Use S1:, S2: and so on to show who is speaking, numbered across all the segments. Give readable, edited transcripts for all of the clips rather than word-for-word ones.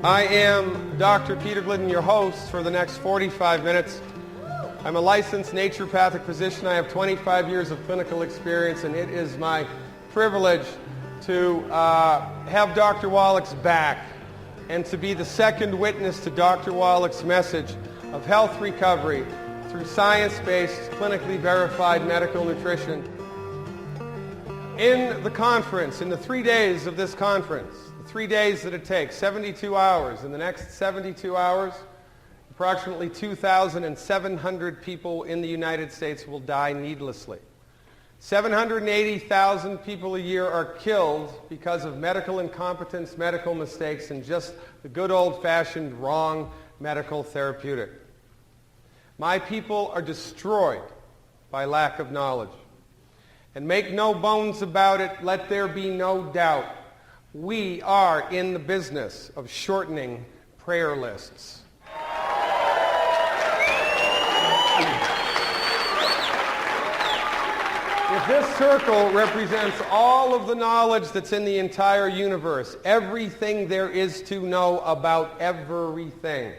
S1: I am Dr. Peter Glidden, your host for the next 45 minutes. I'm a licensed naturopathic physician. I have 25 years of clinical experience, and it is my privilege to have Dr. Wallach's back and to be the second witness to Dr. Wallach's message of health recovery through science-based, clinically verified medical nutrition. In the conference, in the 3 days of this conference, the 3 days that it takes, 72 hours, in the next 72 hours, approximately 2,700 people in the United States will die needlessly. 780,000 people a year are killed because of medical incompetence, medical mistakes, and just the good old-fashioned wrong medical therapeutic. My people are destroyed by lack of knowledge. And make no bones about it, let there be no doubt, we are in the business of shortening prayer lists. If this circle represents all of the knowledge that's in the entire universe, everything there is to know about everything,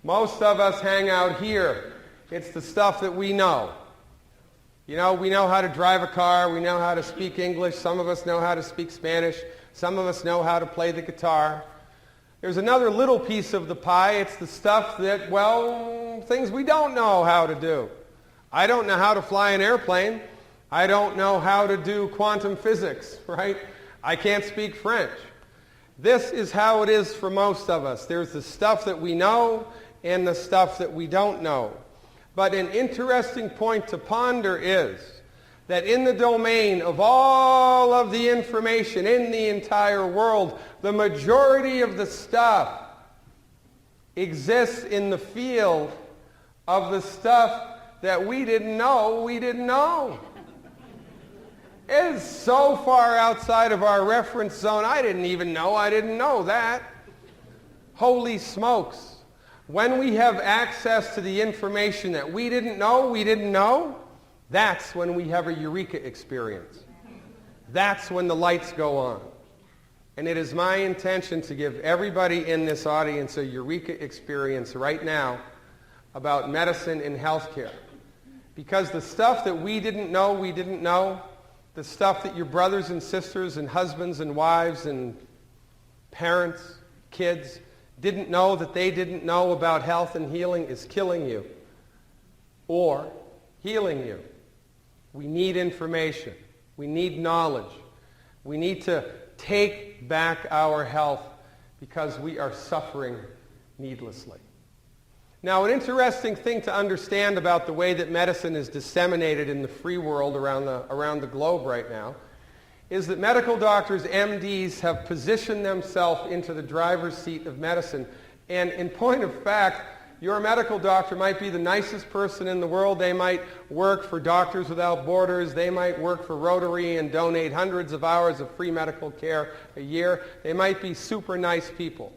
S1: most of us hang out here. It's the stuff that we know. You know, we know how to drive a car, we know how to speak English, some of us know how to speak Spanish, some of us know how to play the guitar. There's another little piece of the pie. It's the stuff that, well, things we don't know how to do. I don't know how to fly an airplane. I don't know how to do quantum physics, right? I can't speak French. This is how it is for most of us. There's the stuff that we know and the stuff that we don't know. But an interesting point to ponder is that in the domain of all of the information in the entire world, the majority of the stuff exists in the field of the stuff that we didn't know we didn't know. It is so far outside of our reference zone, I didn't know that. Holy smokes. When we have access to the information that we didn't know, that's when we have a eureka experience. That's when the lights go on. And it is my intention to give everybody in this audience a eureka experience right now about medicine and healthcare. Because the stuff that we didn't know, the stuff that your brothers and sisters and husbands and wives and parents, kids, didn't know that they didn't know about health and healing is killing you or healing you. We need information. We need knowledge. We need to take back our health because we are suffering needlessly. Now, an interesting thing to understand about the way that medicine is disseminated in the free world around the globe right now is that medical doctors, MDs, have positioned themselves into the driver's seat of medicine. And in point of fact, your medical doctor might be the nicest person in the world. They might work for Doctors Without Borders. They might work for Rotary and donate hundreds of hours of free medical care a year. They might be super nice people.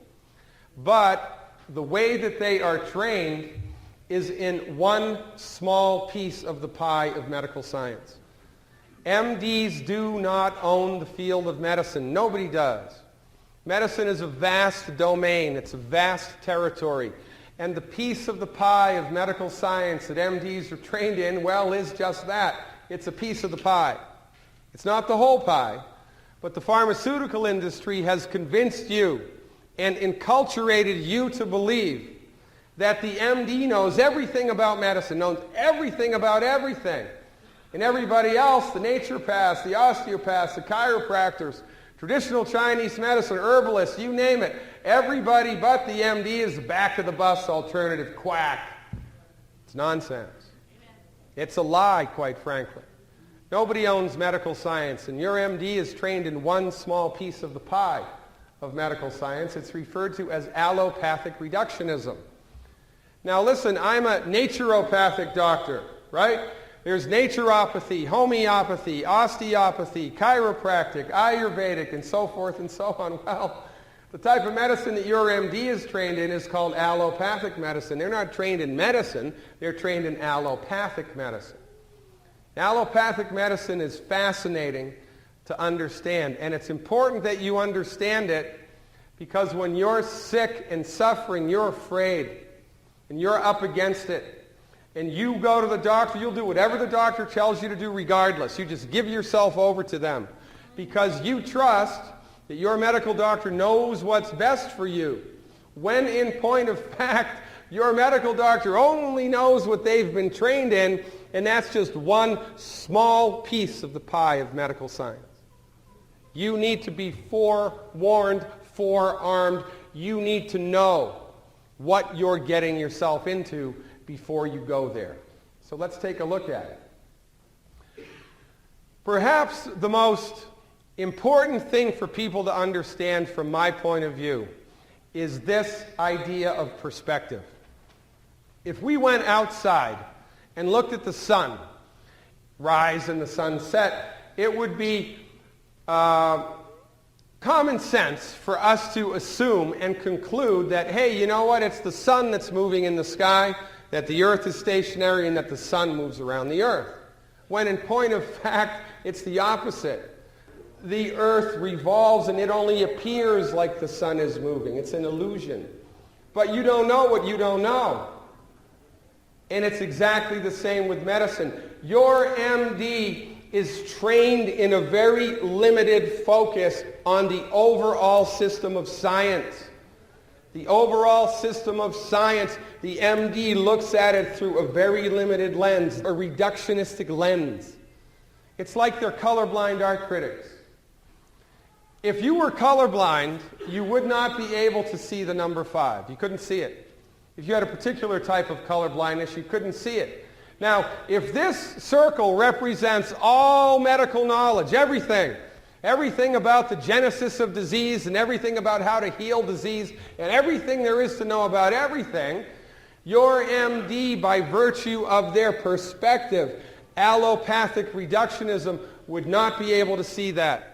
S1: But the way that they are trained is in one small piece of the pie of medical science. MDs do not own the field of medicine. Nobody does. Medicine is a vast domain. It's a vast territory. And the piece of the pie of medical science that MDs are trained in, well, is just that. It's a piece of the pie. It's not the whole pie. But the pharmaceutical industry has convinced you and enculturated you to believe that the MD knows everything about medicine, knows everything about everything. And everybody else, the naturopaths, the osteopaths, the chiropractors, traditional Chinese medicine, herbalists, you name it, everybody but the MD is the back-of-the-bus alternative quack. It's nonsense. It's a lie, quite frankly. Nobody owns medical science, and your MD is trained in one small piece of the pie of medical science. It's referred to as allopathic reductionism. Now listen, I'm a naturopathic doctor, right? There's naturopathy, homeopathy, osteopathy, chiropractic, Ayurvedic, and so forth and so on. Well, the type of medicine that your MD is trained in is called allopathic medicine. They're not trained in medicine, they're trained in allopathic medicine. Allopathic medicine is fascinating to understand, and it's important that you understand it Because when you're sick and suffering, you're afraid, and you're up against it. And you go to the doctor, you'll do whatever the doctor tells you to do regardless. You just give yourself over to them. Because you trust that your medical doctor knows what's best for you. When in point of fact, your medical doctor only knows what they've been trained in, and that's just one small piece of the pie of medical science. You need to be forewarned, forearmed. You need to know what you're getting yourself into before you go there. So let's take a look at it. Perhaps the most important thing for people to understand from my point of view is this idea of perspective. If we went outside and looked at the sun rise and the sun set, it would be common sense for us to assume and conclude that, hey, you know what, it's the sun that's moving in the sky, that the earth is stationary, and that the sun moves around the earth. When in point of fact, it's the opposite. The earth revolves and it only appears like the sun is moving. It's an illusion. But you don't know what you don't know. And it's exactly the same with medicine. Your MD is trained in a very limited focus on the overall system of science. The overall system of science, the MD looks at it through a very limited lens, a reductionistic lens. It's like they're colorblind art critics. If you were colorblind, you would not be able to see the number 5. You couldn't see it. If you had a particular type of color blindness, you couldn't see it. Now, if this circle represents all medical knowledge, everything about the genesis of disease and everything about how to heal disease and everything there is to know about everything, your MD, by virtue of their perspective, allopathic reductionism, would not be able to see that.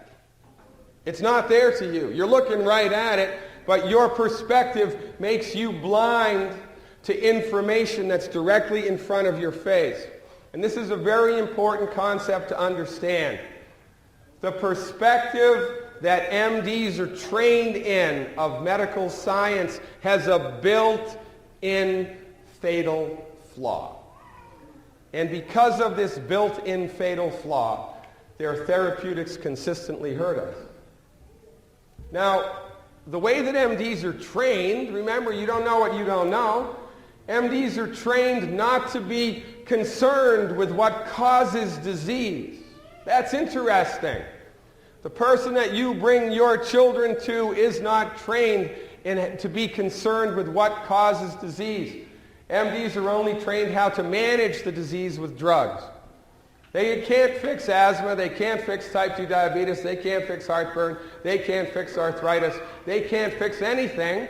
S1: It's not there to you. You're looking right at it, but your perspective makes you blind to information that's directly in front of your face. And this is a very important concept to understand. The perspective that MDs are trained in of medical science has a built-in fatal flaw. And because of this built-in fatal flaw, their therapeutics consistently hurt us. Now, the way that MDs are trained, remember, you don't know what you don't know. MDs are trained not to be concerned with what causes disease. That's interesting. The person that you bring your children to is not trained to be concerned with what causes disease. MDs are only trained how to manage the disease with drugs. They can't fix asthma, they can't fix type 2 diabetes, they can't fix heartburn, they can't fix arthritis, they can't fix anything,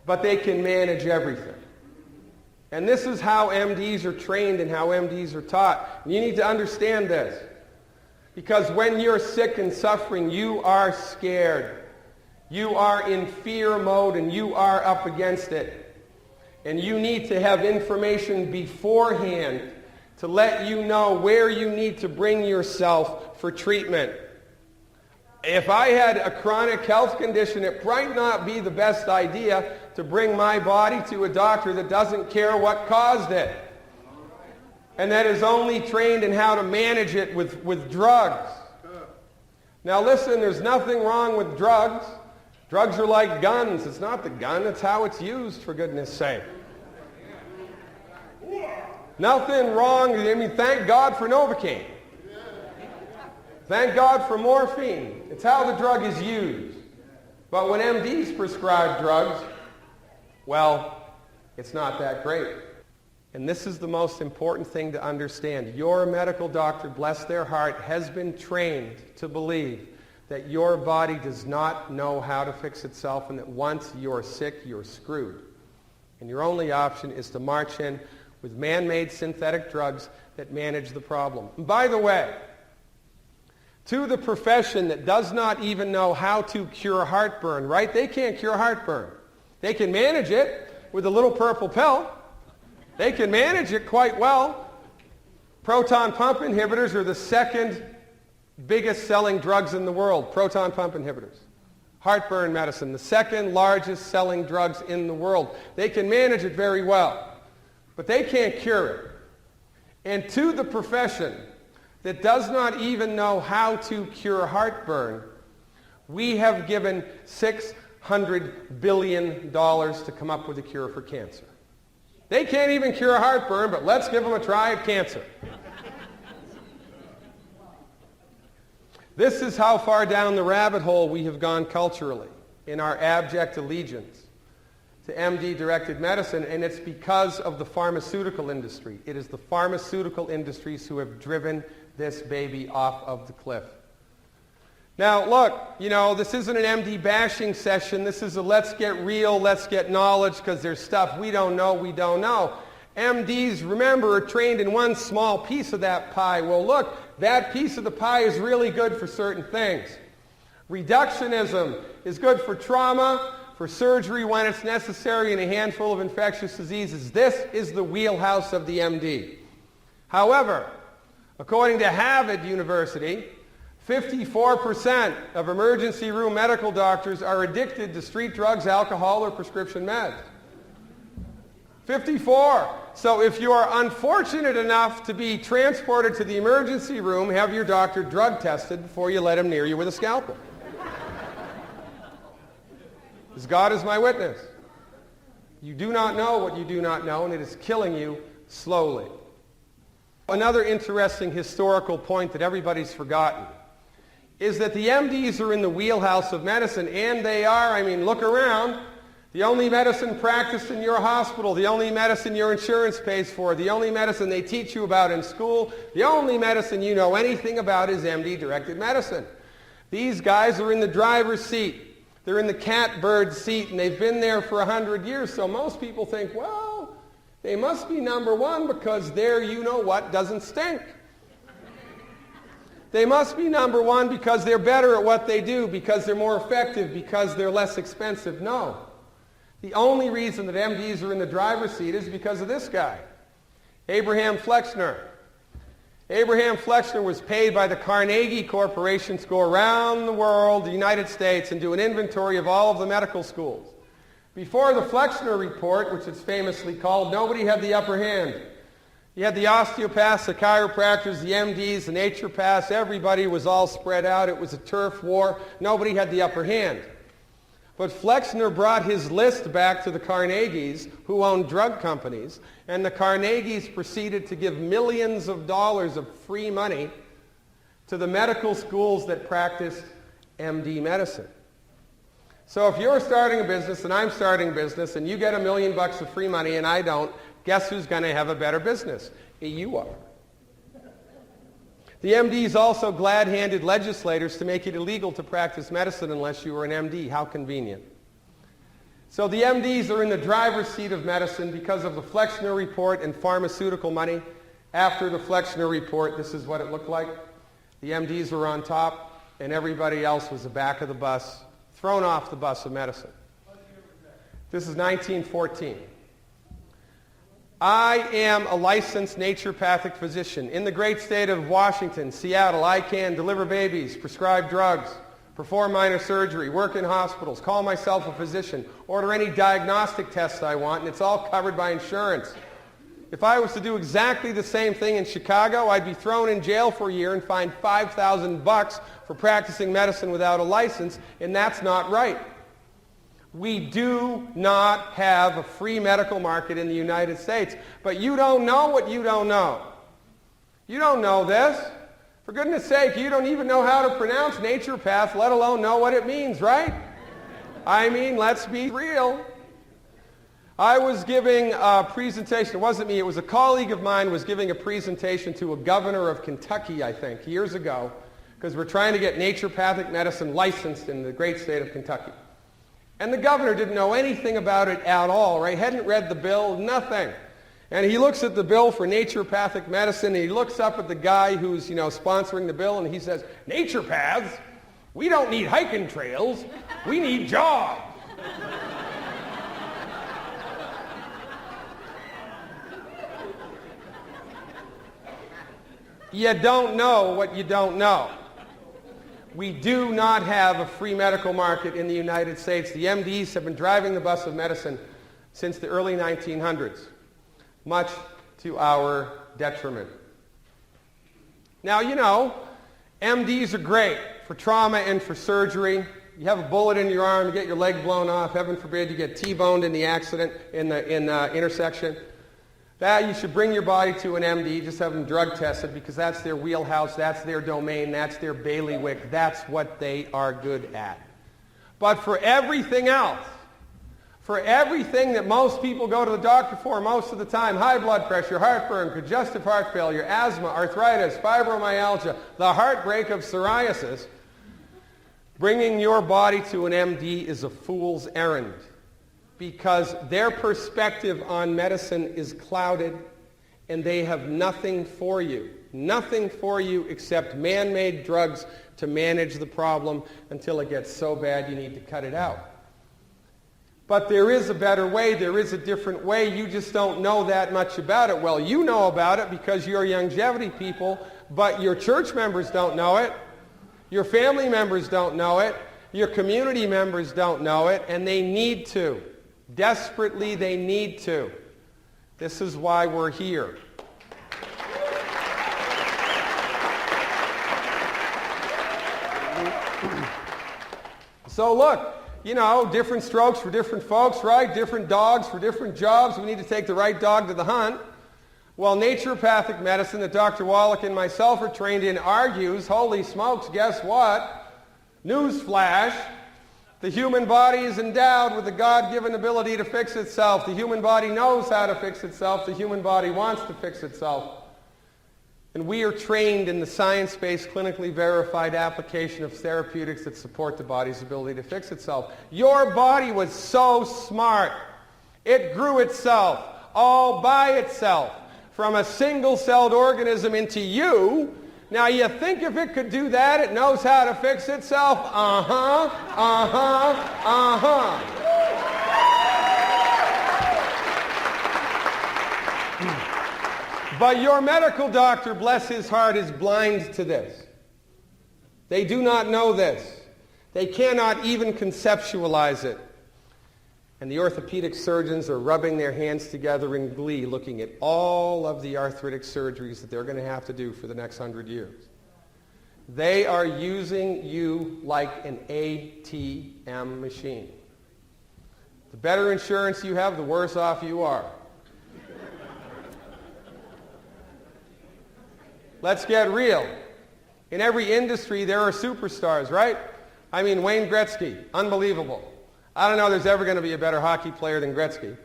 S1: but they can manage everything. And this is how MDs are trained and how MDs are taught. And you need to understand this. Because when you're sick and suffering, you are scared. You are in fear mode and you are up against it. And you need to have information beforehand to let you know where you need to bring yourself for treatment. If I had a chronic health condition, it might not be the best idea to bring my body to a doctor that doesn't care what caused it and that is only trained in how to manage it with drugs. Now listen, there's nothing wrong with drugs. Drugs are like guns. It's not the gun, it's how it's used, for goodness sake. Nothing wrong. I mean, thank God for Novocaine. Thank God for morphine. It's how the drug is used. But when MDs prescribe drugs, well, it's not that great. And this is the most important thing to understand. Your medical doctor, bless their heart, has been trained to believe that your body does not know how to fix itself and that once you're sick, you're screwed. And your only option is to march in with man-made synthetic drugs that manage the problem. And by the way, to the profession that does not even know how to cure heartburn, right? They can't cure heartburn. They can manage it with a little purple pill. They can manage it quite well. Proton pump inhibitors are the second biggest selling drugs in the world, proton pump inhibitors. Heartburn medicine, the second largest selling drugs in the world. They can manage it very well, but they can't cure it. And to the profession that does not even know how to cure heartburn, we have given $600 billion to come up with a cure for cancer. They can't even cure heartburn, but let's give them a try at cancer. This is how far down the rabbit hole we have gone culturally in our abject allegiance to MD-directed medicine, and it's because of the pharmaceutical industry. It is the pharmaceutical industries who have driven this baby off of the cliff. Now, look, this isn't an MD bashing session. This is a let's get real, let's get knowledge, because there's stuff we don't know. MDs, remember, are trained in one small piece of that pie. Well, look, that piece of the pie is really good for certain things. Reductionism is good for trauma, for surgery when it's necessary, and a handful of infectious diseases. This is the wheelhouse of the MD. However, according to Harvard University, 54% of emergency room medical doctors are addicted to street drugs, alcohol, or prescription meds. 54. So if you are unfortunate enough to be transported to the emergency room, have your doctor drug tested before you let him near you with a scalpel. Because God is my witness. You do not know what you do not know, and it is killing you slowly. Another interesting historical point that everybody's forgotten is that the MDs are in the wheelhouse of medicine, and they are. Look around. The only medicine practiced in your hospital, the only medicine your insurance pays for, the only medicine they teach you about in school, the only medicine you know anything about is MD-directed medicine. These guys are in the driver's seat. They're in the catbird seat, and they've been there for 100 years, so most people think, well, they must be number one because their you-know-what doesn't stink. They must be number one because they're better at what they do, because they're more effective, because they're less expensive. No. The only reason that MDs are in the driver's seat is because of this guy, Abraham Flexner. Abraham Flexner was paid by the Carnegie Corporation to go around the world, the United States, and do an inventory of all of the medical schools. Before the Flexner Report, which it's famously called, nobody had the upper hand. You had the osteopaths, the chiropractors, the MDs, the naturopaths. Everybody was all spread out. It was a turf war. Nobody had the upper hand. But Flexner brought his list back to the Carnegies, who owned drug companies, and the Carnegies proceeded to give millions of dollars of free money to the medical schools that practiced MD medicine. So if you're starting a business and I'm starting a business and you get $1 million of free money and I don't, guess who's going to have a better business? You are. The MDs also glad-handed legislators to make it illegal to practice medicine unless you were an MD. How convenient. So the MDs are in the driver's seat of medicine because of the Flexner Report and pharmaceutical money. After the Flexner Report, this is what it looked like. The MDs were on top, and everybody else was the back of the bus, thrown off the bus of medicine. This is 1914. I am a licensed naturopathic physician. In the great state of Washington, Seattle, I can deliver babies, prescribe drugs, perform minor surgery, work in hospitals, call myself a physician, order any diagnostic tests I want, and it's all covered by insurance. If I was to do exactly the same thing in Chicago, I'd be thrown in jail for a year and fined $5,000 for practicing medicine without a license, and that's not right. We do not have a free medical market in the United States. But you don't know what you don't know. You don't know this. For goodness sake, you don't even know how to pronounce naturopath, let alone know what it means, right? Let's be real. I was giving a presentation. It wasn't me. It was a colleague of mine was giving a presentation to a governor of Kentucky, I think, years ago, because we're trying to get naturopathic medicine licensed in the great state of Kentucky. And the governor didn't know anything about it at all, right? Hadn't read the bill, nothing. And he looks at the bill for naturopathic medicine, and he looks up at the guy who's, sponsoring the bill, and he says, "Naturopaths, we don't need hiking trails, we need jobs." You don't know what you don't know. We do not have a free medical market in the United States. The MDs have been driving the bus of medicine since the early 1900s, much to our detriment. Now, you know, MDs are great for trauma and for surgery. You have a bullet in your arm, you get your leg blown off, heaven forbid you get T-boned in the accident, in the intersection. That you should bring your body to an MD, just have them drug tested, because that's their wheelhouse, that's their domain, that's their bailiwick, that's what they are good at. But for everything else, for everything that most people go to the doctor for most of the time, high blood pressure, heartburn, congestive heart failure, asthma, arthritis, fibromyalgia, the heartbreak of psoriasis, bringing your body to an MD is a fool's errand, because their perspective on medicine is clouded and they have nothing for you. Nothing for you except man-made drugs to manage the problem until it gets so bad you need to cut it out. But there is a better way, there is a different way, you just don't know that much about it. Well, you know about it because you're Youngevity people, but your church members don't know it, your family members don't know it, your community members don't know it, and they need to. Desperately, they need to. This is why we're here. So look, you know, different strokes for different folks, right? Different dogs for different jobs. We need to take the right dog to the hunt. Well, naturopathic medicine that Dr. Wallach and myself are trained in argues, holy smokes, guess what? Newsflash. The human body is endowed with the God-given ability to fix itself. The human body knows how to fix itself. The human body wants to fix itself. And we are trained in the science-based, clinically verified application of therapeutics that support the body's ability to fix itself. Your body was so smart. It grew itself all by itself from a single-celled organism into you. Now, you think if it could do that, it knows how to fix itself? But your medical doctor, bless his heart, is blind to this. They do not know this. They cannot even conceptualize it. And the orthopedic surgeons are rubbing their hands together in glee, looking at all of the arthritic surgeries that they're going to have to do for the next 100 years. They are using you like an ATM machine. The better insurance you have, the worse off you are. Let's get real. In every industry, there are superstars, right? I mean, Wayne Gretzky, unbelievable. I don't know there's ever going to be a better hockey player than Gretzky.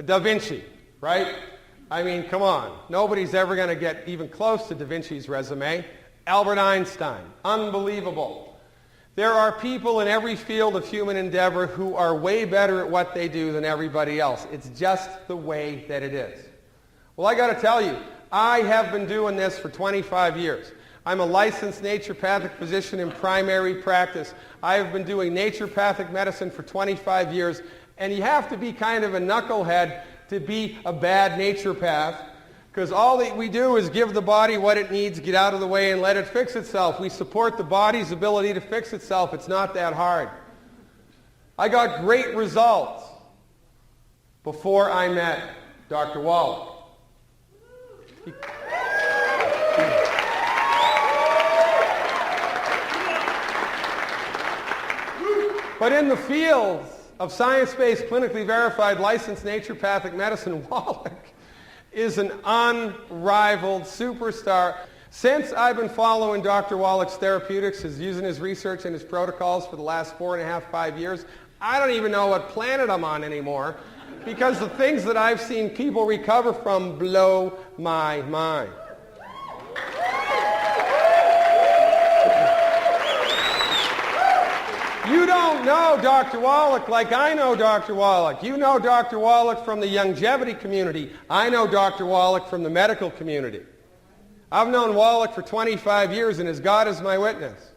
S1: Da Vinci, right? I mean, come on. Nobody's ever going to get even close to Da Vinci's resume. Albert Einstein, unbelievable. There are people in every field of human endeavor who are way better at what they do than everybody else. It's just the way that it is. Well, I got to tell you, I have been doing this for 25 years. I'm a licensed naturopathic physician in primary practice. I have been doing naturopathic medicine for 25 years, and you have to be kind of a knucklehead to be a bad naturopath, because all that we do is give the body what it needs, get out of the way, and let it fix itself. We support the body's ability to fix itself. It's not that hard. I got great results before I met Dr. Wallach. But in the fields of science-based, clinically verified, licensed naturopathic medicine, Wallach is an unrivaled superstar. Since I've been following Dr. Wallach's therapeutics, using his research and his protocols for the last 4.5, 5 years, I don't even know what planet I'm on anymore, because the things that I've seen people recover from blow my mind. You don't know Dr. Wallach like I know Dr. Wallach. You know Dr. Wallach from the Youngevity community. I know Dr. Wallach from the medical community. I've known Wallach for 25 years, and as God is my witness,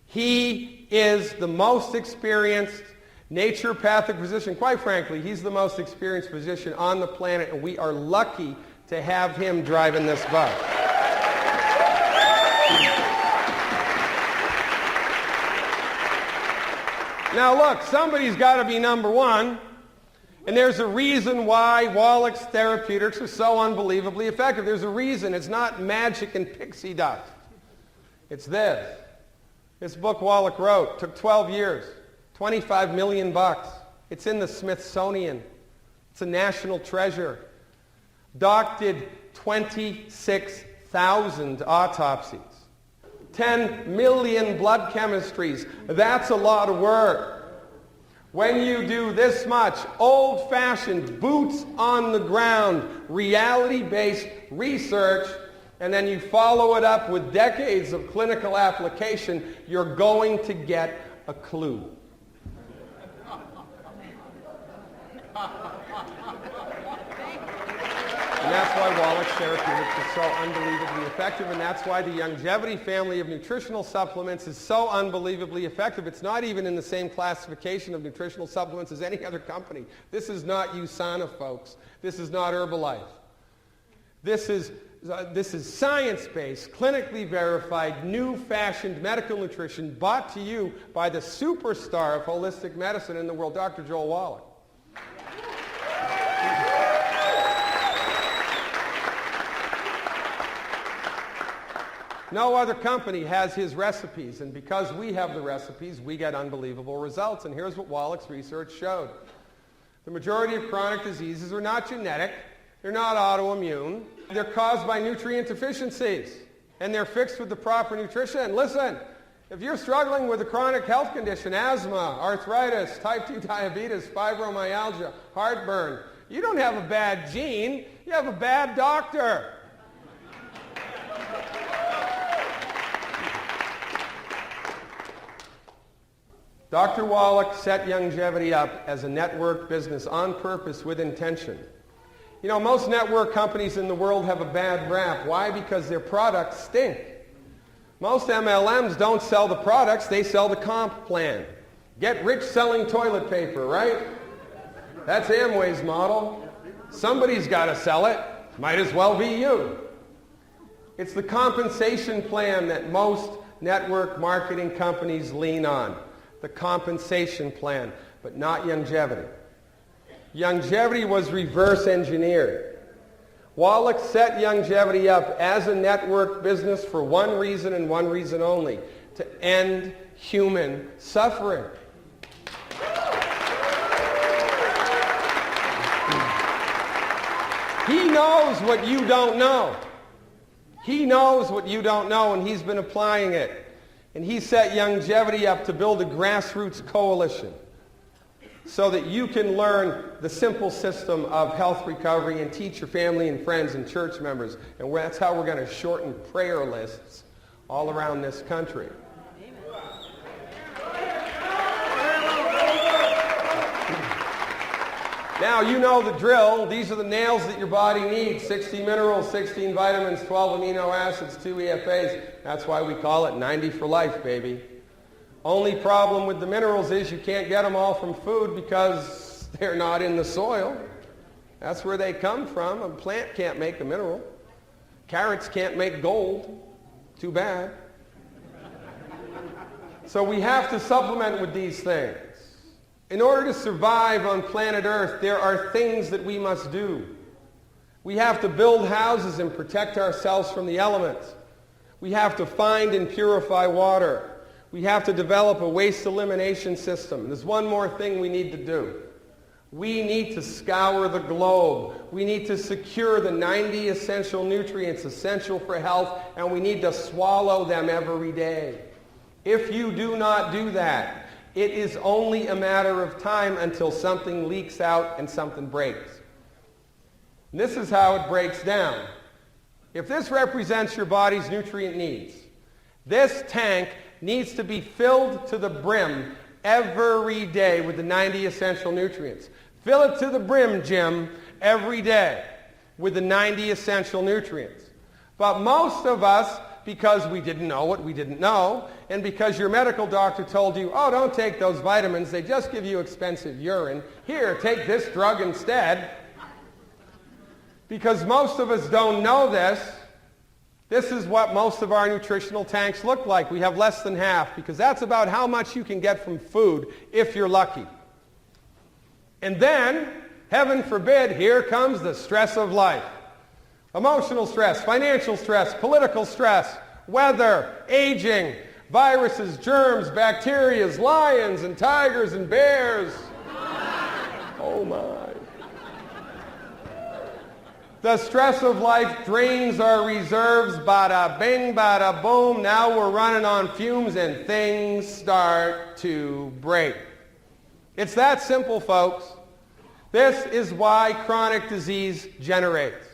S1: he is the most experienced naturopathic physician. Quite frankly, he's the most experienced physician on the planet, and we are lucky to have him driving this bus. Now look, somebody's got to be number one. And there's a reason why Wallach's therapeutics are so unbelievably effective. There's a reason. It's not magic and pixie dust. It's this. This book Wallach wrote took 12 years, $25 million. It's in the Smithsonian. It's a national treasure. Doc did 26,000 autopsies, 10 million blood chemistries. That's a lot of work. When you do this much old-fashioned, boots on the ground, reality-based research, and then you follow it up with decades of clinical application, you're going to get a clue. And that's why Wallach's therapeutics is so unbelievably effective, and that's why the Youngevity family of nutritional supplements is so unbelievably effective. It's not even in the same classification of nutritional supplements as any other company. This is not USANA, folks. This is not Herbalife. This is science-based, clinically verified, new-fashioned medical nutrition brought to you by the superstar of holistic medicine in the world, Dr. Joel Wallach. No other company has his recipes, and because we have the recipes, we get unbelievable results. And here's what Wallach's research showed. The majority of chronic diseases are not genetic, they're not autoimmune, they're caused by nutrient deficiencies, and they're fixed with the proper nutrition. Listen, if you're struggling with a chronic health condition, asthma, arthritis, type 2 diabetes, fibromyalgia, heartburn, you don't have a bad gene, you have a bad doctor. Dr. Wallach set Youngevity up as a network business on purpose with intention. You know, most network companies in the world have a bad rap. Why? Because their products stink. Most MLMs don't sell the products, they sell the comp plan. Get rich selling toilet paper, right? That's Amway's model. Somebody's got to sell it. Might as well be you. It's the compensation plan that most network marketing companies lean on. The compensation plan, but not Youngevity. Youngevity was reverse engineered. Wallach set Youngevity up as a network business for one reason and one reason only, to end human suffering. He knows what you don't know. He knows what you don't know, and he's been applying it. And he set Youngevity up to build a grassroots coalition so that you can learn the simple system of health recovery and teach your family and friends and church members. And that's how we're going to shorten prayer lists all around this country. Now, you know the drill. These are the nails that your body needs. 60 minerals, 16 vitamins, 12 amino acids, 2 EFAs. That's why we call it 90 for life, baby. Only problem with the minerals is you can't get them all from food because they're not in the soil. That's where they come from. A plant can't make a mineral. Carrots can't make gold. Too bad. So we have to supplement with these things. In order to survive on planet Earth, there are things that we must do. We have to build houses and protect ourselves from the elements. We have to find and purify water. We have to develop a waste elimination system. There's one more thing we need to do. We need to scour the globe. We need to secure the 90 essential nutrients essential for health, and we need to swallow them every day. If you do not do that, it is only a matter of time until something leaks out and something breaks. And this is how it breaks down. If this represents your body's nutrient needs, this tank needs to be filled to the brim every day with the 90 essential nutrients. Fill it to the brim, Jim, every day with the 90 essential nutrients. But most of us, because we didn't know what we didn't know, and because your medical doctor told you, oh, don't take those vitamins, they just give you expensive urine. Here, take this drug instead. Because most of us don't know this, This is what most of our nutritional tanks look like. We have less than half because that's about how much you can get from food if you're lucky. And then, heaven forbid, here comes the stress of life. Emotional stress, financial stress, political stress, weather, aging, viruses, germs, bacteria, lions and tigers and bears. Oh my. The stress of life drains our reserves, bada bing, bada boom. Now we're running on fumes and things start to break. It's that simple, folks. This is why chronic disease generates.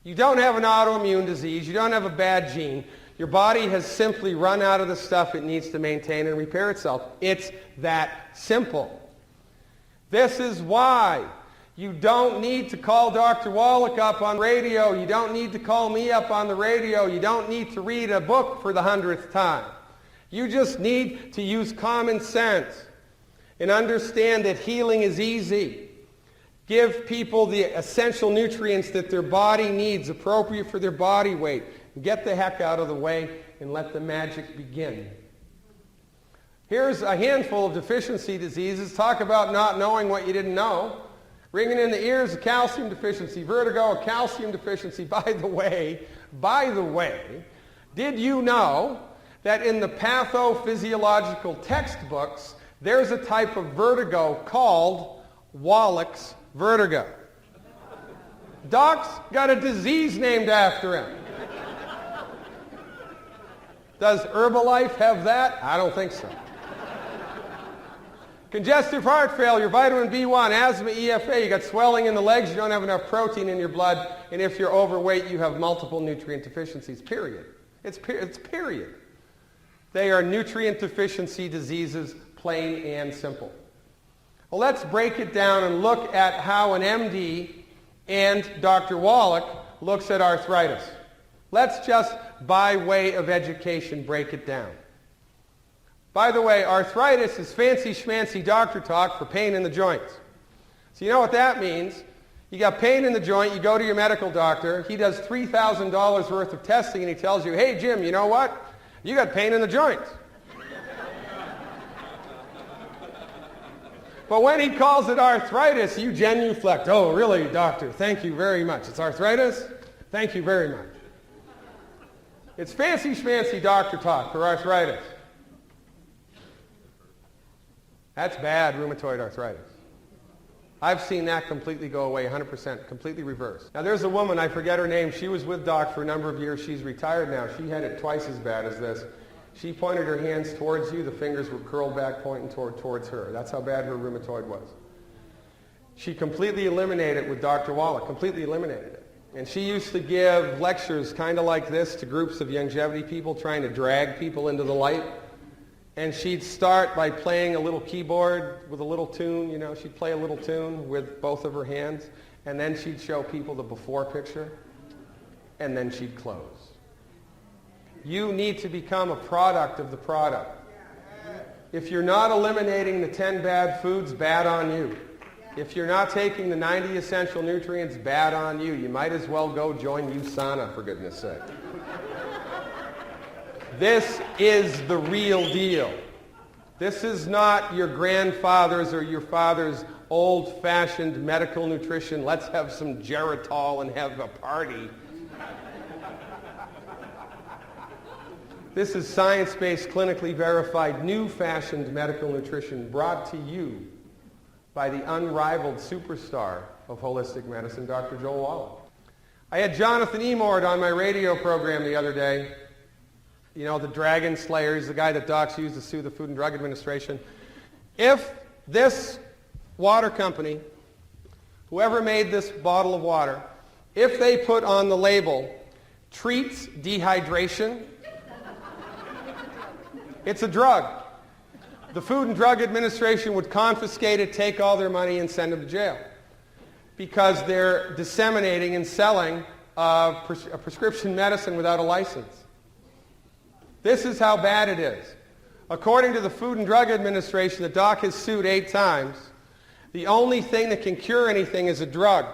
S1: You don't have an autoimmune disease. You don't have a bad gene. Your body has simply run out of the stuff it needs to maintain and repair itself. It's that simple. This is why you don't need to call Dr. Wallach up on radio. You don't need to call me up on the radio. You don't need to read a book for the 100th time. You just need to use common sense and understand that healing is easy. Give people the essential nutrients that their body needs, appropriate for their body weight. Get the heck out of the way and let the magic begin. Here's a handful of deficiency diseases. Talk about not knowing what you didn't know. Ringing in the ears, a calcium deficiency. Vertigo, a calcium deficiency. By the way, did you know that in the pathophysiological textbooks, there's a type of vertigo called Wallach's vertigo? Doc's got a disease named after him. Does Herbalife have that? I don't think so. Congestive heart failure, vitamin B1, asthma, EFA, you got swelling in the legs, you don't have enough protein in your blood, and if you're overweight, you have multiple nutrient deficiencies, period. It's period. They are nutrient deficiency diseases, plain and simple. Well, let's break it down and look at how an MD and Dr. Wallach looks at arthritis. Let's just, by way of education, break it down. By the way, arthritis is fancy schmancy doctor talk for pain in the joints. So you know what that means? You got pain in the joint, you go to your medical doctor, he does $3,000 worth of testing and he tells you, hey Jim, you know what? You got pain in the joints. But when he calls it arthritis, you genuflect. Oh, really, doctor? Thank you very much. It's arthritis? Thank you very much. It's fancy schmancy doctor talk for arthritis. That's bad rheumatoid arthritis. I've seen that completely go away, 100%, completely reversed. Now there's a woman, I forget her name, she was with Doc for a number of years, she's retired now, she had it twice as bad as this. She pointed her hands towards you, the fingers were curled back pointing towards her. That's how bad her rheumatoid was. She completely eliminated it with Dr. Wallach, completely eliminated it. And she used to give lectures kind of like this to groups of Youngevity people trying to drag people into the light. And she'd start by playing a little keyboard with a little tune, you know, she'd play a little tune with both of her hands, and then she'd show people the before picture, and then she'd close. You need to become a product of the product. If you're not eliminating the 10 bad foods, bad on you. If you're not taking the 90 essential nutrients, bad on you. You might as well go join USANA, for goodness sake. This is the real deal. This is not your grandfather's or your father's old-fashioned medical nutrition. Let's have some Geritol and have a party. This is science-based, clinically verified, new-fashioned medical nutrition brought to you by the unrivaled superstar of holistic medicine, Dr. Joel Wallach. I had Jonathan Emord on my radio program the other day. You know, the dragon slayer, he's the guy that docs use to sue the Food and Drug Administration. If this water company, whoever made this bottle of water, if they put on the label, treats dehydration, it's a drug. The Food and Drug Administration would confiscate it, take all their money, and send them to jail because they're disseminating and selling a prescription medicine without a license. This is how bad it is. According to the Food and Drug Administration, the doc has sued 8 times. The only thing that can cure anything is a drug.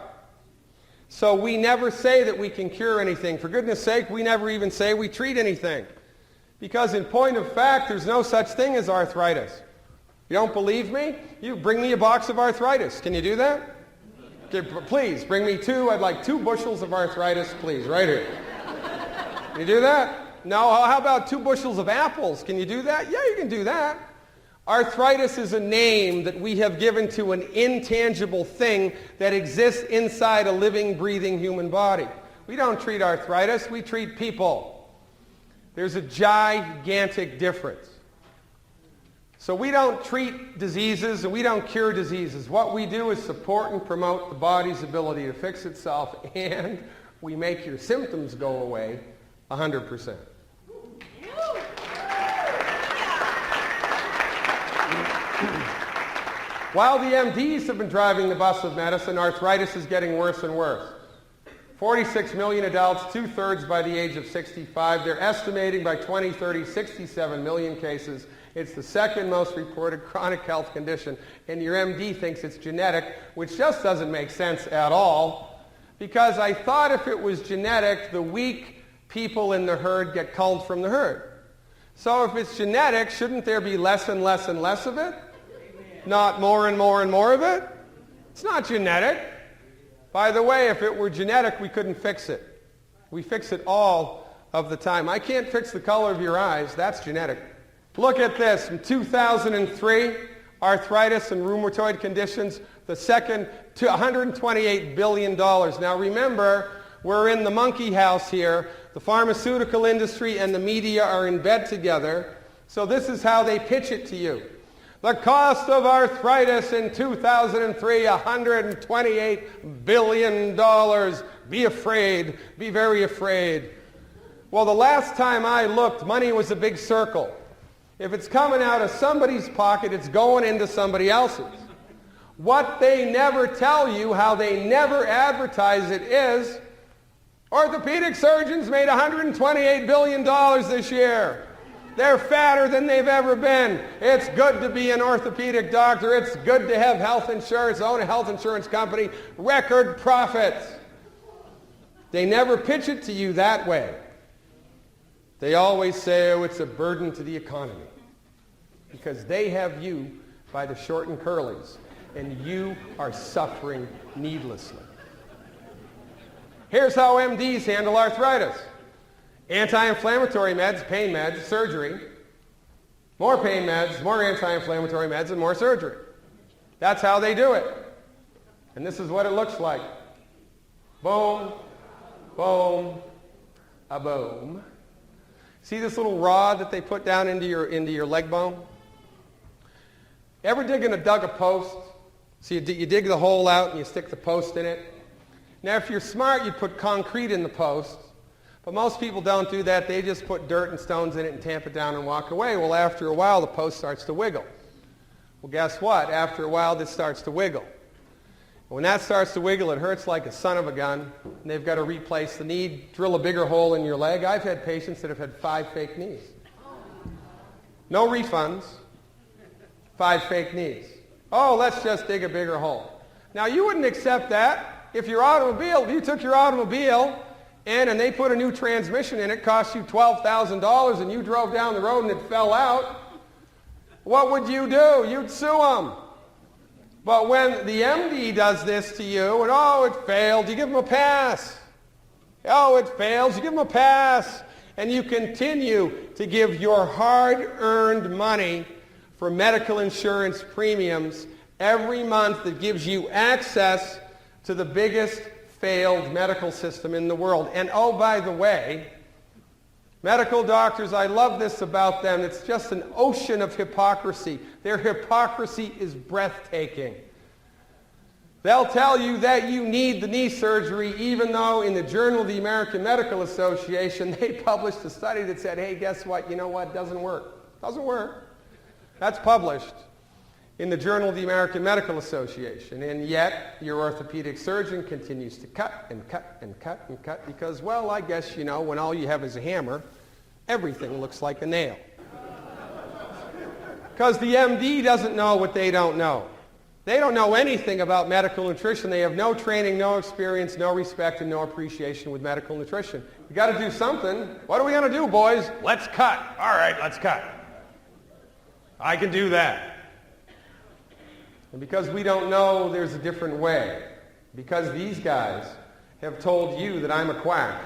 S1: So we never say that we can cure anything. For goodness sake, we never even say we treat anything. Because in point of fact, there's no such thing as arthritis. You don't believe me? You bring me a box of arthritis. Can you do that? Okay, please, bring me 2. I'd like 2 bushels of arthritis, please, right here. Can you do that? No, how about 2 bushels of apples? Can you do that? Yeah, you can do that. Arthritis is a name that we have given to an intangible thing that exists inside a living, breathing human body. We don't treat arthritis, we treat people. There's a gigantic difference. So we don't treat diseases and we don't cure diseases. What we do is support and promote the body's ability to fix itself, and we make your symptoms go away 100%. While the MDs have been driving the bus of medicine, arthritis is getting worse and worse. 46 million adults, 2/3 by the age of 65. They're estimating by 2030, 67 million cases. It's the second most reported chronic health condition, and your MD thinks it's genetic, which just doesn't make sense at all, because I thought if it was genetic, the weak people in the herd get culled from the herd. So if it's genetic, shouldn't there be less and less and less of it? Not more and more and more of it? It's not genetic. By the way, if it were genetic, we couldn't fix it. We fix it all of the time. I can't fix the color of your eyes. That's genetic. Look at this. In 2003, arthritis and rheumatoid conditions, the second to $128 billion. Now remember, we're in the monkey house here. The pharmaceutical industry and the media are in bed together. So this is how they pitch it to you. The cost of arthritis in 2003, $128 billion. Be afraid. Be very afraid. Well, the last time I looked, money was a big circle. If it's coming out of somebody's pocket, it's going into somebody else's. What they never tell you, how they never advertise it, is orthopedic surgeons made $128 billion this year. They're fatter than they've ever been. It's good to be an orthopedic doctor. It's good to have health insurance, own a health insurance company, record profits. They never pitch it to you that way. They always say, oh, it's a burden to the economy, because they have you by the short and curlies, and you are suffering needlessly. Here's how MDs handle arthritis. Anti-inflammatory meds, pain meds, surgery. More pain meds, more anti-inflammatory meds, and more surgery. That's how they do it. And this is what it looks like. Boom, boom, a boom. See this little rod that they put down into your leg bone? Ever dug a post? So you dig the hole out and you stick the post in it. Now if you're smart, you put concrete in the post. But most people don't do that. They just put dirt and stones in it and tamp it down and walk away. Well, after a while, the post starts to wiggle. Well, guess what? After a while, this starts to wiggle. When that starts to wiggle, it hurts like a son of a gun, and they've got to replace the knee, drill a bigger hole in your leg. I've had patients that have had 5 fake knees. No refunds. 5 fake knees. Oh, let's just dig a bigger hole. Now, you wouldn't accept that if you took your automobile and they put a new transmission in it, cost you $12,000, and you drove down the road and it fell out. What would you do? You'd sue them. But when the MD does this to you, and oh, it failed, you give them a pass. Oh, it fails, you give them a pass. And you continue to give your hard-earned money for medical insurance premiums every month that gives you access to the biggest failed medical system in the world. And oh, by the way, medical doctors, I love this about them. It's just an ocean of hypocrisy. Their hypocrisy is breathtaking. They'll tell you that you need the knee surgery, even though in the Journal of the American Medical Association, they published a study that said, hey, guess what? You know what? Doesn't work. Doesn't work. That's published in the Journal of the American Medical Association. And yet, your orthopedic surgeon continues to cut and cut and cut and cut because, well, I guess, when all you have is a hammer, everything looks like a nail. Because the MD doesn't know what they don't know. They don't know anything about medical nutrition. They have no training, no experience, no respect, and no appreciation with medical nutrition. You got to do something. What are we going to do, boys? Let's cut. All right, let's cut. I can do that. And because we don't know there's a different way, because these guys have told you that I'm a quack,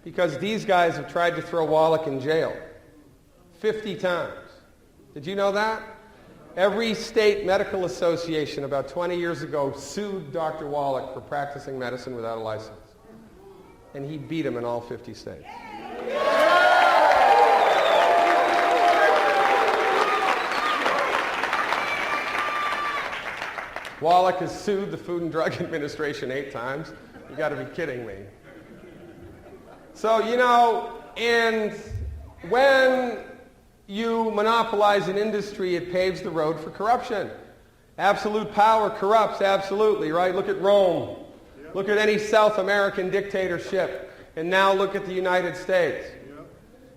S1: because these guys have tried to throw Wallach in jail 50 times. Did you know that? Every state medical association about 20 years ago sued Dr. Wallach for practicing medicine without a license. And he beat them in all 50 states. Wallach has sued the Food and Drug Administration 8 times. You got to be kidding me. So, and when you monopolize an industry, it paves the road for corruption. Absolute power corrupts, absolutely, right? Look at Rome. Look at any South American dictatorship. And now look at the United States.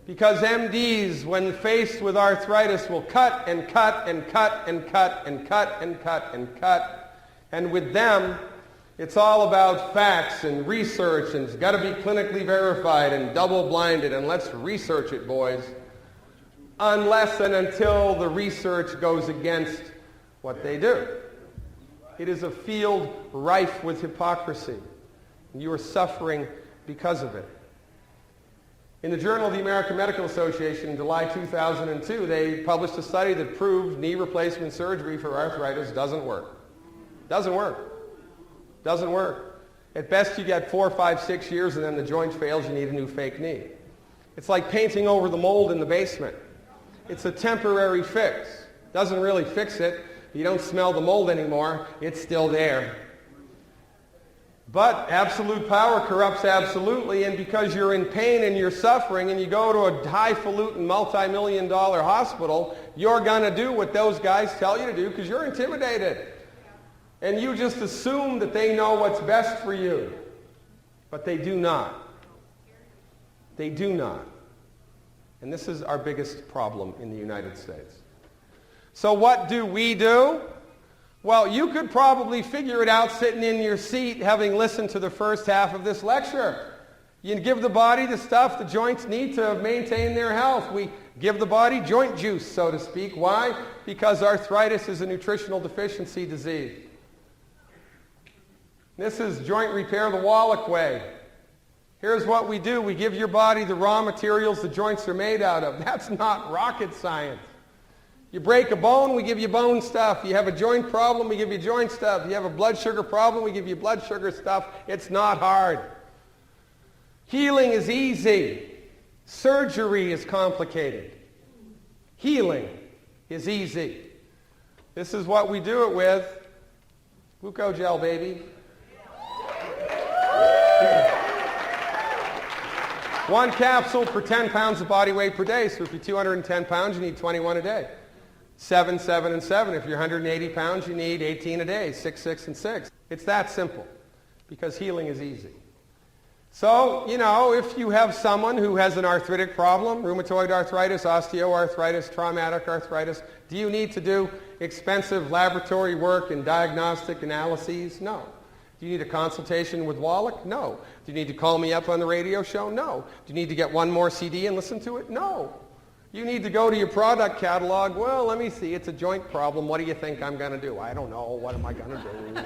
S1: Because MDs, when faced with arthritis, will cut and cut and cut and cut and cut and cut and cut. And with them, it's all about facts and research, and it's got to be clinically verified and double-blinded, and let's research it, boys. Unless and until the research goes against what they do. It is a field rife with hypocrisy, and you are suffering because of it. In the Journal of the American Medical Association in July 2002, they published a study that proved knee replacement surgery for arthritis doesn't work. Doesn't work. Doesn't work. At best you get 4, 5, 6 years and then the joint fails, you need a new fake knee. It's like painting over the mold in the basement. It's a temporary fix. Doesn't really fix it. You don't smell the mold anymore. It's still there. But absolute power corrupts absolutely, and because you're in pain and you're suffering and you go to a highfalutin multi-million-dollar hospital, you're going to do what those guys tell you to do because you're intimidated. And you just assume that they know what's best for you. But they do not. They do not. And this is our biggest problem in the United States. So what do we do? Well, you could probably figure it out sitting in your seat having listened to the first half of this lecture. You give the body the stuff the joints need to maintain their health. We give the body joint juice, so to speak. Why? Because arthritis is a nutritional deficiency disease. This is joint repair the Wallach way. Here's what we do. We give your body the raw materials the joints are made out of. That's not rocket science. You break a bone, we give you bone stuff. You have a joint problem, we give you joint stuff. You have a blood sugar problem, we give you blood sugar stuff. It's not hard. Healing is easy. Surgery is complicated. Healing is easy. This is what we do it with. Glucogel, baby. One capsule per 10 pounds of body weight per day. So if you're 210 pounds, you need 21 a day. 7, 7, and 7. If you're 180 pounds, you need 18 a day. 6, 6, and 6. It's that simple because healing is easy. So, if you have someone who has an arthritic problem, rheumatoid arthritis, osteoarthritis, traumatic arthritis, do you need to do expensive laboratory work and diagnostic analyses? No. Do you need a consultation with Wallach? No. Do you need to call me up on the radio show? No. Do you need to get one more CD and listen to it? No. You need to go to your product catalog. Well, let me see. It's a joint problem. What do you think I'm going to do? I don't know. What am I going to do?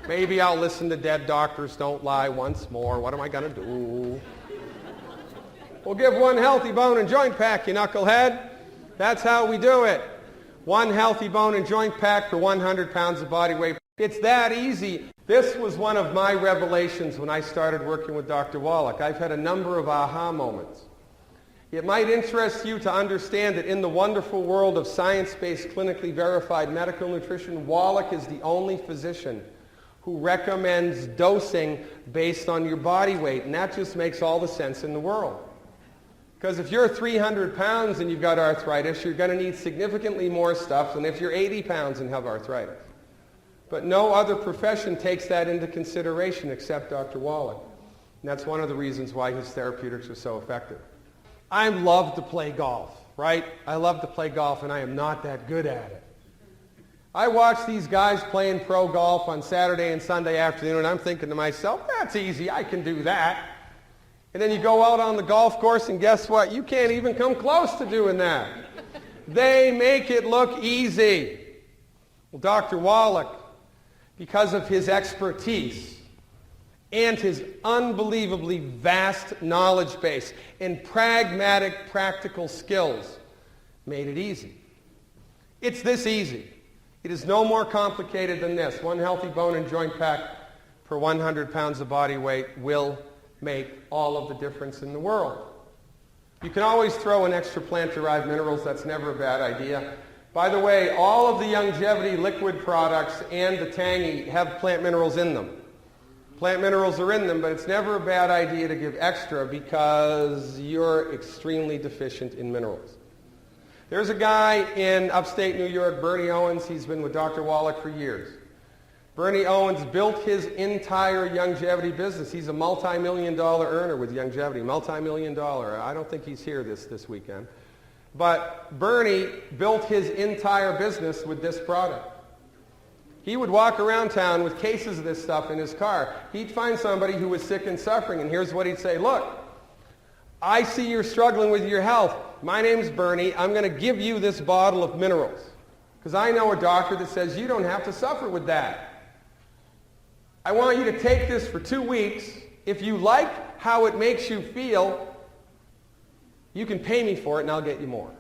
S1: Maybe I'll listen to Dead Doctors Don't Lie once more. What am I going to do? We'll give one healthy bone and joint pack, you knucklehead. That's how we do it. One healthy bone and joint pack for 100 pounds of body weight. It's that easy. This was one of my revelations when I started working with Dr. Wallach. I've had a number of aha moments. It might interest you to understand that in the wonderful world of science-based, clinically verified medical nutrition, Wallach is the only physician who recommends dosing based on your body weight, and that just makes all the sense in the world. Because if you're 300 pounds and you've got arthritis, you're going to need significantly more stuff than if you're 80 pounds and have arthritis. But no other profession takes that into consideration except Dr. Wallach. And that's one of the reasons why his therapeutics are so effective. I love to play golf, right? I love to play golf, and I am not that good at it. I watch these guys playing pro golf on Saturday and Sunday afternoon, and I'm thinking to myself, that's easy, I can do that. And then you go out on the golf course, and guess what? You can't even come close to doing that. They make it look easy. Well, Dr. Wallach, because of his expertise and his unbelievably vast knowledge base and pragmatic, practical skills, made it easy. It's this easy. It is no more complicated than this. One healthy bone and joint pack per 100 pounds of body weight will make all of the difference in the world. You can always throw in extra plant-derived minerals. That's never a bad idea. By the way, all of the Youngevity liquid products and the Tangy have plant minerals in them. Plant minerals are in them, but it's never a bad idea to give extra because you're extremely deficient in minerals. There's a guy in upstate New York, Bernie Owens. He's been with Dr. Wallach for years. Bernie Owens built his entire Youngevity business. He's a multi-million-dollar earner with Youngevity, multi-million-dollar. I don't think he's here this weekend. But Bernie built his entire business with this product. He would walk around town with cases of this stuff in his car. He'd find somebody who was sick and suffering, and here's what he'd say, look, I see you're struggling with your health. My name's Bernie. I'm going to give you this bottle of minerals because I know a doctor that says you don't have to suffer with that. I want you to take this for 2 weeks. If you like how it makes you feel, you can pay me for it and I'll get you more.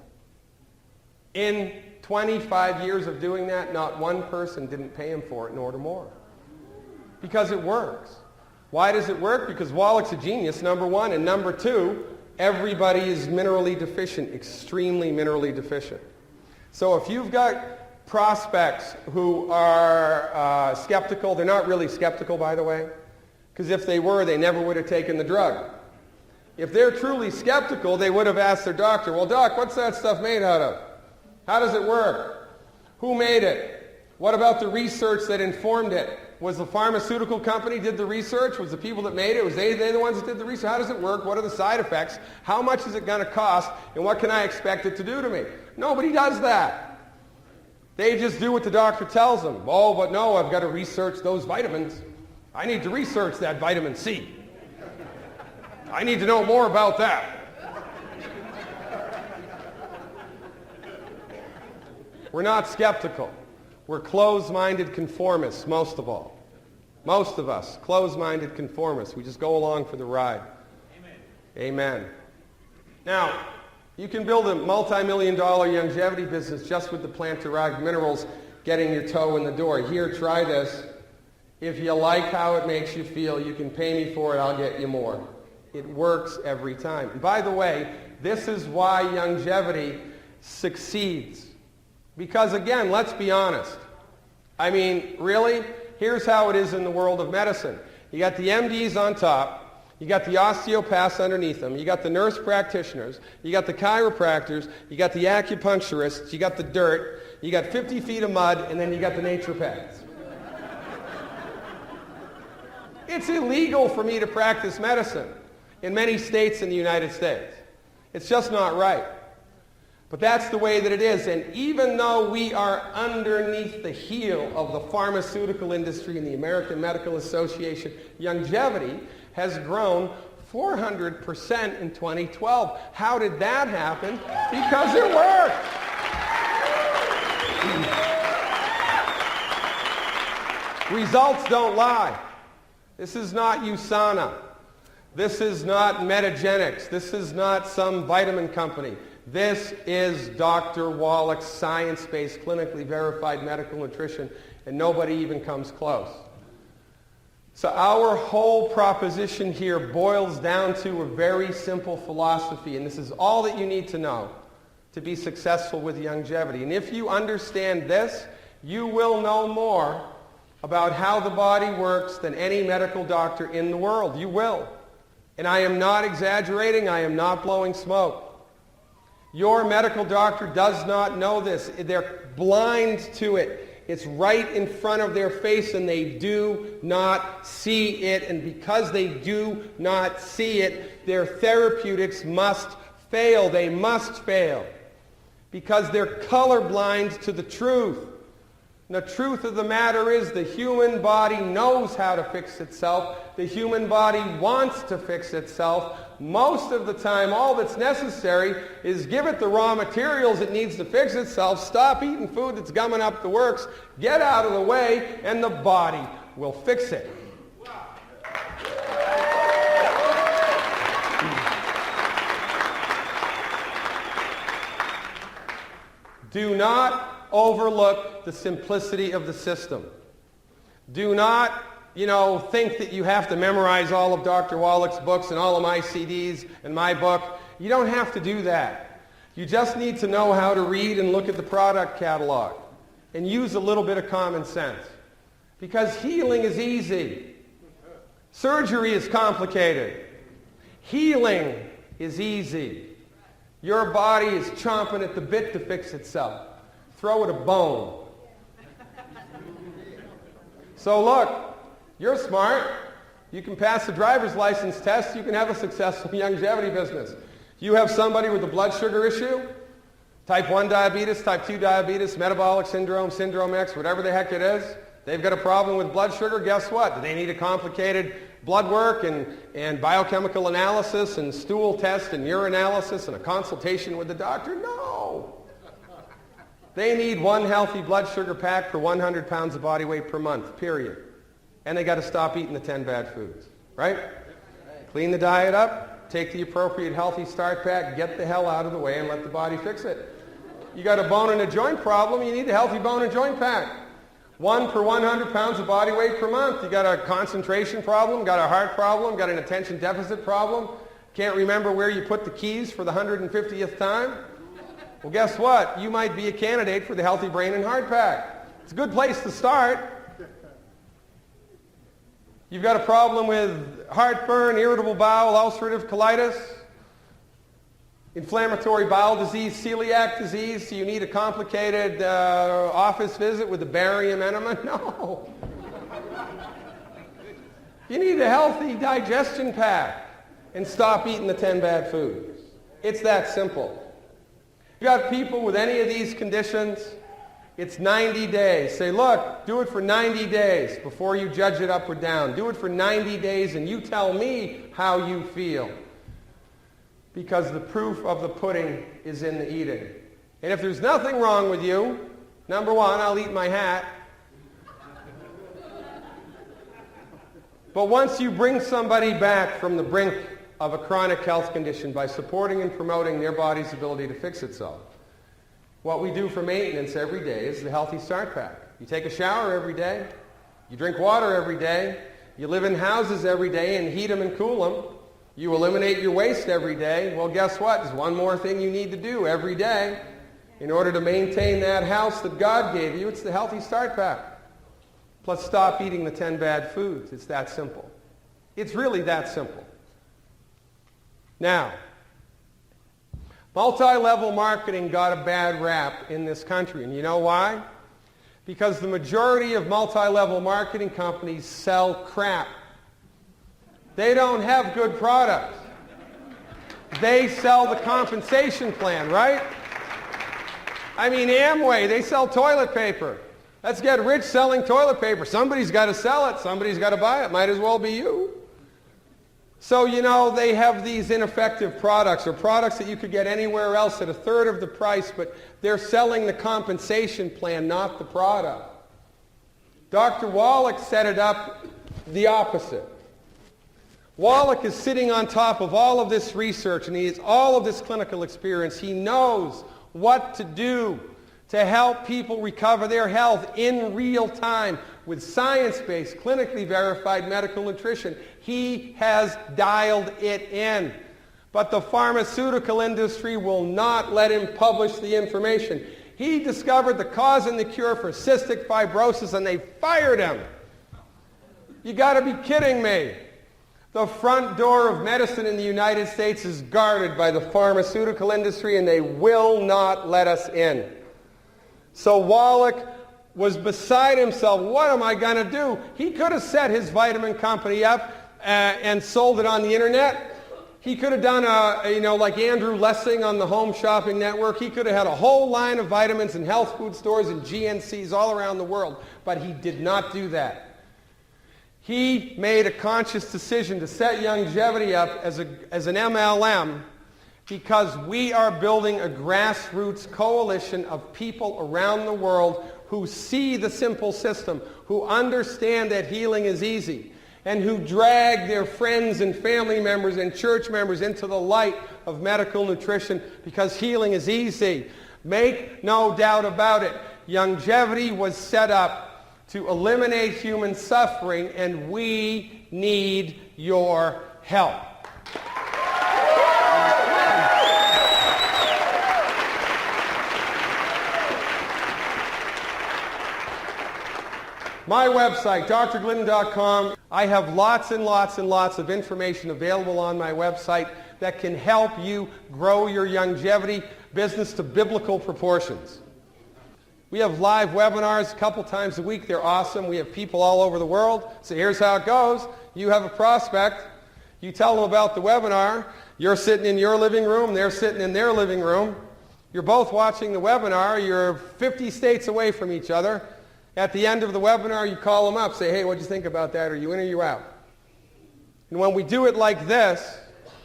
S1: In 25 years of doing that, not one person didn't pay him for it and order more. Because it works. Why does it work? Because Wallach's a genius, number one. And number two, everybody is minerally deficient, extremely minerally deficient. So if you've got prospects who are skeptical, they're not really skeptical, by the way, because if they were, they never would have taken the drug. If they're truly skeptical, they would have asked their doctor, well, doc, what's that stuff made out of? How does it work? Who made it? What about the research that informed it? Was the pharmaceutical company did the research? Was the people that made it? Was they the ones that did the research? How does it work? What are the side effects? How much is it going to cost? And what can I expect it to do to me? Nobody does that. They just do what the doctor tells them. Oh, but no, I've got to research those vitamins. I need to research that vitamin C. I need to know more about that. We're not skeptical. We're closed-minded conformists, most of all. Most of us, closed-minded conformists. We just go along for the ride. Amen. Amen. Now, you can build a multi-million-dollar Youngevity business just with the plant-derived minerals getting your toe in the door. Here, try this. If you like how it makes you feel, you can pay me for it, I'll get you more. It works every time. And by the way, this is why Youngevity succeeds. Because again, let's be honest. I mean, really, here's how it is in the world of medicine. You got the MDs on top, you got the osteopaths underneath them, you got the nurse practitioners, you got the chiropractors, you got the acupuncturists, you got the dirt, you got 50 feet of mud, and then you got the naturopaths. It's illegal for me to practice medicine in many states in the United States. It's just not right. But that's the way that it is. And even though we are underneath the heel of the pharmaceutical industry and the American Medical Association, Youngevity has grown 400% in 2012. How did that happen? Because it worked. Results don't lie. This is not USANA. This is not Metagenics. This is not some vitamin company. This is Dr. Wallach's science-based, clinically verified medical nutrition, and nobody even comes close. So our whole proposition here boils down to a very simple philosophy, and this is all that you need to know to be successful with Youngevity. And if you understand this, you will know more about how the body works than any medical doctor in the world. You will. And I am not exaggerating. I am not blowing smoke. Your medical doctor does not know this. They're blind to it. It's right in front of their face and they do not see it. And because they do not see it, their therapeutics must fail. They must fail because they're colorblind to the truth. And the truth of the matter is the human body knows how to fix itself. The human body wants to fix itself. Most of the time, all that's necessary is give it the raw materials it needs to fix itself, stop eating food that's gumming up the works, get out of the way, and the body will fix it. Do not overlook the simplicity of the system. Do not think that you have to memorize all of Dr. Wallach's books and all of my CDs and my book. You don't have to do that. You just need to know how to read and look at the product catalog and use a little bit of common sense. Because healing is easy. Surgery is complicated. Healing is easy. Your body is chomping at the bit to fix itself. Throw it a bone. So look, you're smart. You can pass the driver's license test. You can have a successful Youngevity business. You have somebody with a blood sugar issue, type 1 diabetes, type 2 diabetes, metabolic syndrome, syndrome X, whatever the heck it is. They've got a problem with blood sugar. Guess what? Do they need a complicated blood work and biochemical analysis and stool test and urinalysis and a consultation with the doctor? No. They need one healthy blood sugar pack per 100 pounds of body weight per month, period. And they got to stop eating the 10 bad foods, right? Clean the diet up, take the appropriate healthy start pack, get the hell out of the way and let the body fix it. You got a bone and a joint problem, you need a healthy bone and joint pack. One per 100 pounds of body weight per month. You got a concentration problem, got a heart problem, got an attention deficit problem, can't remember where you put the keys for the 150th time. Well, guess what? You might be a candidate for the Healthy Brain and Heart Pack. It's a good place to start. You've got a problem with heartburn, irritable bowel, ulcerative colitis, inflammatory bowel disease, celiac disease, so you need a complicated office visit with a barium enema? No. You need a healthy digestion pack and stop eating the 10 bad foods. It's that simple. You've got people with any of these conditions, it's 90 days. Say, look, do it for 90 days before you judge it up or down. Do it for 90 days and you tell me how you feel. Because the proof of the pudding is in the eating. And if there's nothing wrong with you, number one, I'll eat my hat. But once you bring somebody back from the brink of a chronic health condition by supporting and promoting their body's ability to fix itself, what we do for maintenance every day is the Healthy Start Pack. You take a shower every day. You drink water every day. You live in houses every day and heat them and cool them. You eliminate your waste every day. Well, guess what? There's one more thing you need to do every day in order to maintain that house that God gave you. It's the Healthy Start Pack. Plus stop eating the 10 bad foods. It's that simple. It's really that simple. Now, multi-level marketing got a bad rap in this country. And you know why? Because the majority of multi-level marketing companies sell crap. They don't have good products. They sell the compensation plan, right? I mean, Amway, they sell toilet paper. Let's get rich selling toilet paper. Somebody's got to sell it. Somebody's got to buy it. Might as well be you. So, they have these ineffective products or products that you could get anywhere else at a third of the price, but they're selling the compensation plan, not the product. Dr. Wallach set it up the opposite. Wallach is sitting on top of all of this research and he has all of this clinical experience. He knows what to do to help people recover their health in real time with science-based, clinically verified medical nutrition. He has dialed it in. But the pharmaceutical industry will not let him publish the information. He discovered the cause and the cure for cystic fibrosis and they fired him. You got to be kidding me. The front door of medicine in the United States is guarded by the pharmaceutical industry and they will not let us in. So Wallach was beside himself. What am I going to do? He could have set his vitamin company up and sold it on the internet. He could have done like Andrew Lessing on the Home Shopping Network. He could have had a whole line of vitamins in health food stores and GNCs all around the world, but he did not do that. He made a conscious decision to set Youngevity up as an MLM because we are building a grassroots coalition of people around the world who see the simple system, who understand that healing is easy, and who drag their friends and family members and church members into the light of medical nutrition because healing is easy. Make no doubt about it. Youngevity was set up to eliminate human suffering, and we need your help. My website, drglidden.com. I have lots and lots and lots of information available on my website that can help you grow your Youngevity business to biblical proportions. We have live webinars a couple times a week. They're awesome. We have people all over the world. So here's how it goes. You have a prospect. You tell them about the webinar. You're sitting in your living room. They're sitting in their living room. You're both watching the webinar. You're 50 states away from each other. At the end of the webinar, you call them up, say, hey, what'd you think about that? Are you in or you out? And when we do it like this,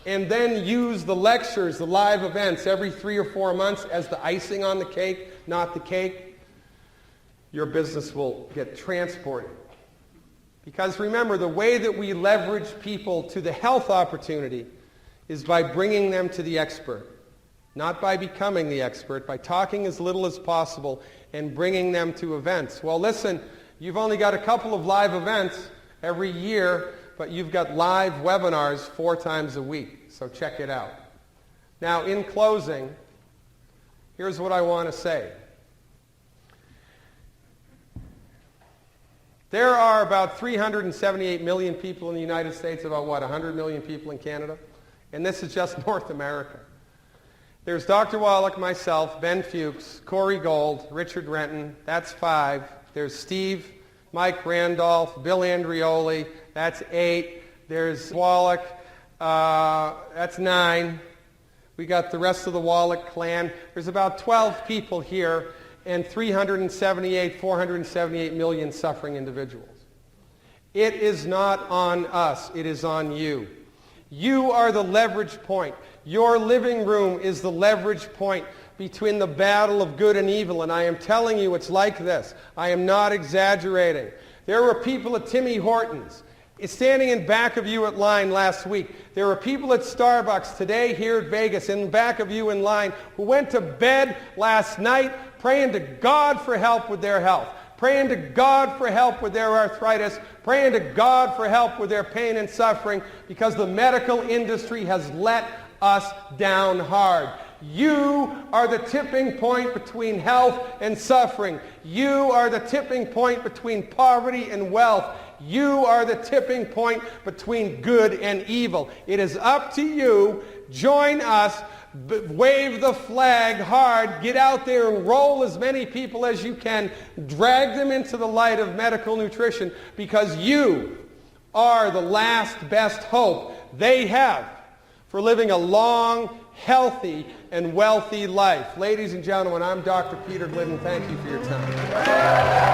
S1: and then use the lectures, the live events, every 3 or 4 months as the icing on the cake, not the cake, your business will get transported. Because remember, the way that we leverage people to the health opportunity is by bringing them to the expert. Not by becoming the expert, by talking as little as possible and bringing them to events. Well, listen, you've only got a couple of live events every year, but you've got live webinars 4 times a week, so check it out. Now, in closing, here's what I want to say. There are about 378 million people in the United States, about 100 million people in Canada? And this is just North America. There's Dr. Wallach, myself, Ben Fuchs, Corey Gold, Richard Renton, that's 5. There's Steve, Mike Randolph, Bill Andreoli, that's 8. There's Wallach, that's 9. We got the rest of the Wallach clan. There's about 12 people here and 478 million suffering individuals. It is not on us, it is on you. You are the leverage point. Your living room is the leverage point between the battle of good and evil, and I am telling you it's like this. I am not exaggerating. There were people at Timmy Hortons standing in back of you at line last week. There were people at Starbucks today here at Vegas in back of you in line who went to bed last night praying to God for help with their health, praying to God for help with their arthritis, praying to God for help with their pain and suffering because the medical industry has let us down hard. You are the tipping point between health and suffering. You are the tipping point between poverty and wealth. You are the tipping point between good and evil. It is up to you. Join us. Wave the flag hard. Get out there and roll as many people as you can. Drag them into the light of medical nutrition because you are the last best hope they have for living a long, healthy, and wealthy life. Ladies and gentlemen, I'm Dr. Peter Glidden. Thank you for your time.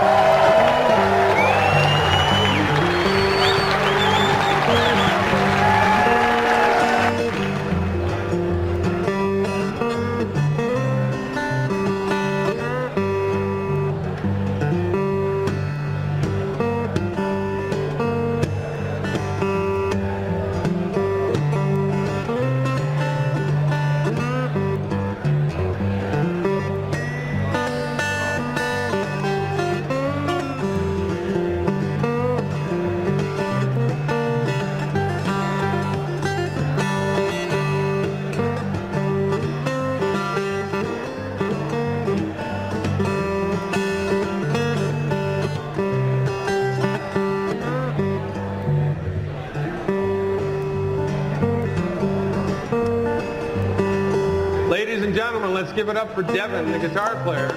S1: Ladies and gentlemen, let's give it up for Devin, the guitar player.